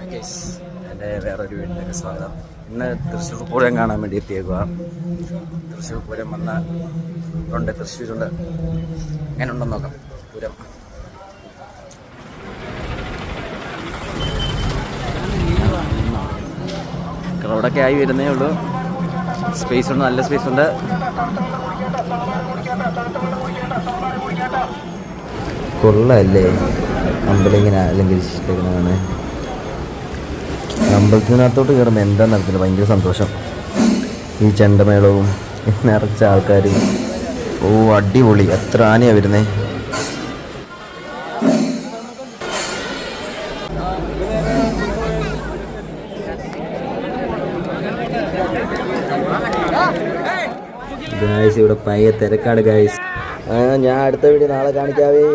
എൻ്റെ വേറൊരു വീട്ടിലേക്ക് സ്വാഗതം. ഇന്ന് തൃശ്ശൂർ പൂരം കാണാൻ വേണ്ടി എത്തിയേക്കുക. തൃശ്ശൂർ പൂരം ഉണ്ട്, തൃശ്ശൂരുണ്ട്. എങ്ങനെ ഉണ്ടെന്ന് നോക്കാം പൂരം. ക്രൗഡൊക്കെ ആയി വരുന്നേ ഉള്ളൂ. സ്പേസ് ഉണ്ട്, നല്ല സ്പേസ് ഉണ്ട്. കൊള്ളല്ലേ അമ്പലം ഇങ്ങനെ അല്ലെങ്കിൽ ഇഷ്ടമാണ്. അമ്പലത്തിനകത്തോട്ട് കയറുമ്പോൾ എന്താണെന്ന് അറിയത്തില്ല, ഭയങ്കര സന്തോഷം. ഈ ചെണ്ടമേളവും നിറച്ച ആൾക്കാരും. ഓ അടിപൊളി, എത്ര ആനയാണ് വരുന്നേ. ഗായ്സ് ഇവിടെ പയ്യെ തിരക്കാണ് ഗായ്സ്. ഞാൻ അടുത്ത വീഡിയോ നാളെ കാണിക്കാവേ.